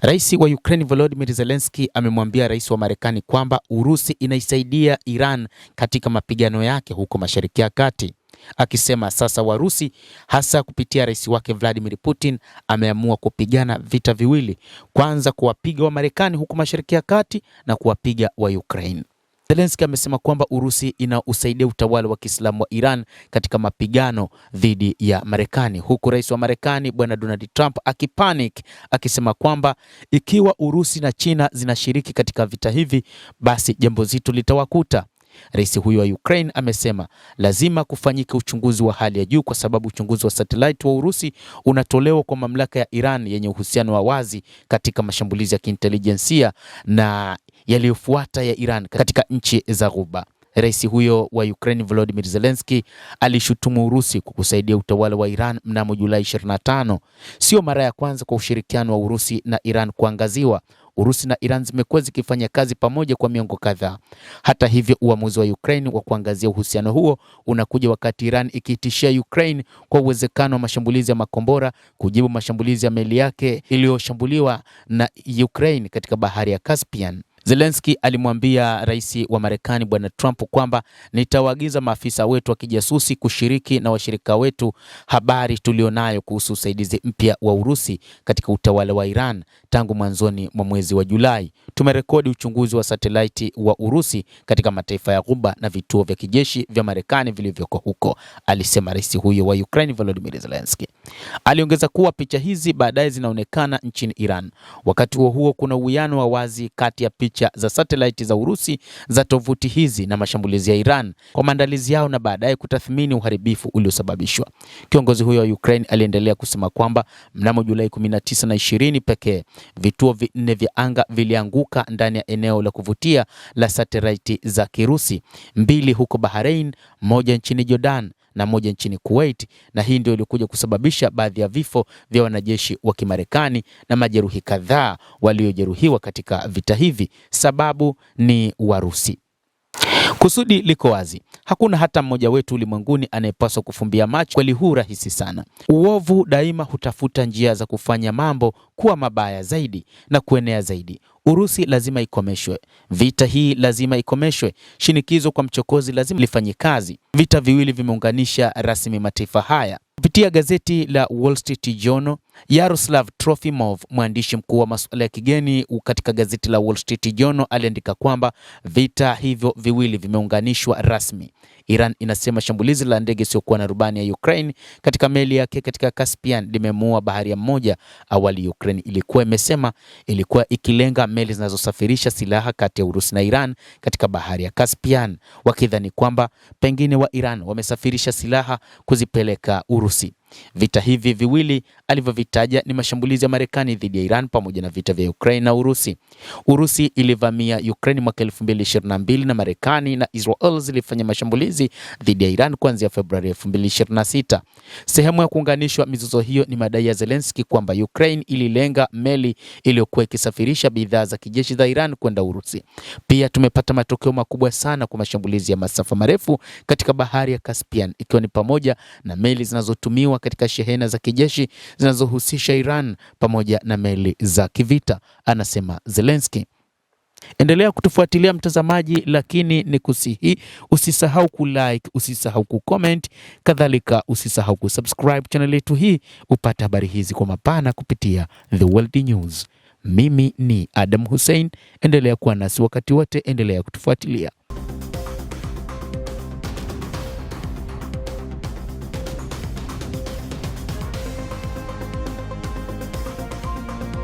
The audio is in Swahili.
Rais wa Ukraine Volodymyr Zelensky amemwambia rais wa Marekani kwamba Urusi inaisaidia Iran katika mapigano yake huko Mashariki ya Kati, akisema sasa Warusi hasa kupitia rais wake Vladimir Putin ameamua kupigana vita viwili, kwanza kuwapiga wa Marekani huko Mashariki ya Kati na kuwapiga wa Ukraine. Zelensky amesema kwamba Urusi inausaidia utawala wa Kiislamu wa Iran katika mapigano dhidi ya Marekani, huku rais wa Marekani Bwana Donald Trump akipanic akisema kwamba ikiwa Urusi na China zinashiriki katika vita hivi, basi jambo zito litawakuta. Rais huyo wa Ukraine amesema lazima kufanyika uchunguzi wa hali ya juu kwa sababu uchunguzi wa satellite wa Urusi unatolewa kwa mamlaka ya Iran yenye uhusiano wa wazi katika mashambulizi ya kiintelijensia na yaliyofuata ya Iran katika nchi za Ghuba. Rais huyo wa Ukraine Volodymyr Zelensky alishutumu Urusi kwa kusaidia utawala wa Iran mnamo Julai 25. Sio mara ya kwanza kwa ushirikiano wa Urusi na Iran kuangaziwa. Urusi na Iran zimekuwa zikifanya kazi pamoja kwa miongo kadhaa. Hata hivyo, uamuzi wa Ukraine wa kuangazia uhusiano huo unakuja wakati Iran ikitishia Ukraine kwa uwezekano wa mashambulizi ya makombora kujibu mashambulizi ya meli yake iliyoshambuliwa na Ukraine katika bahari ya Caspian. Zelensky alimwambia rais wa Marekani Bwana Trump kwamba nitawaagiza maafisa wetu wa kijasusi kushiriki na washirika wetu habari tulionayo kuhusu usaidizi mpya wa Urusi katika utawala wa Iran tangu mwanzoni mwa mwezi wa Julai. Tumerekodi uchunguzi wa satellite wa Urusi katika mataifa ya Ghuba na vituo vya kijeshi vya Marekani vilivyoko huko, alisema rais huyo wa Ukraine Volodymyr Zelensky. Aliongeza kuwa picha hizi baadaye zinaonekana nchini Iran. Wakati huo kuna uwiano wa wazi kati ya picha za satellite za Urusi za tovuti hizi na mashambulizi ya Iran kwa maandalizi yao na baadaye kutathmini uharibifu uliosababishwa. Kiongozi huyo wa Ukraine aliendelea kusema kwamba mnamo Julai 19 na 20 pekee vituo 4 vya anga vilianguka ndani ya eneo la kuvutia la satellite za Kirusi, 2 huko Bahrain, 1 nchini Jordan na 1 nchini Kuwait, na hii ndio ilikuja kusababisha baadhi ya vifo vya wanajeshi wa Kimarekani na majeruhi kadhaa waliojeruhiwa katika vita hivi. Sababu ni Warusi. Kusudi liko wazi. Hakuna hata mmoja wetu ulimwenguni anayepaswa kufumbia macho kweli huu rahisi sana. Uovu daima hutafuta njia za kufanya mambo kuwa mabaya zaidi na kuenea zaidi. Urusi lazima ikomeshwe. Vita hii lazima ikomeshwe. Shinikizo kwa mchokozi lazima lifanye kazi. Vita viwili vimeunganisha rasmi mataifa haya. Kupitia gazeti la Wall Street Journal, Yaroslav Trofimov, mwandishi mkuu wa masuala ya kigeni katika gazeti la Wall Street Journal, aliandika kwamba vita hivyo viwili vimeunganishwa rasmi. Iran inasema shambulizi la ndege isiyokuwa na rubani ya Ukraine katika meli yake katika Caspian limemuua baharia mmoja. Awali Ukraine ilikuwa ikilenga meli zinazosafirisha silaha kati ya Urusi na Iran katika bahari ya Caspian, wakidhani kwamba pengine wa Iran wamesafirisha silaha kuzipeleka Urusi. Vita hivi viwili alivyovitaja ni mashambulizi ya Marekani dhidi ya Iran pamoja na vita vya Ukraine na Urusi. Urusi ilivamia Ukraine mwaka 2022 na Marekani na Israel zilifanya mashambulizi dhidi ya Iran kuanzia Februari 2026. Sehemu ya kuunganishwa mizozo hiyo ni madai ya Zelensky kwamba Ukraine ililenga meli iliyokuwa ikisafirisha bidhaa za kijeshi za Iran kwenda Urusi. Pia tumepata matokeo makubwa sana kwa mashambulizi ya masafa marefu katika bahari ya Caspian, ikiwa ni pamoja na meli zinazotumiwa katika shehena za kijeshi zinazohusisha Iran pamoja na meli za kivita, anasema Zelensky. Endelea kutufuatilia mtazamaji, lakini ni kusihi usisahau kulike, usisahau kucomment, kadhalika usisahau kusubscribe channel yetu hii upate habari hizi kwa mapana kupitia The World News. Mimi ni Adam Hussein, endelea kuwa nasi wakati wote, endelea kutufuatilia.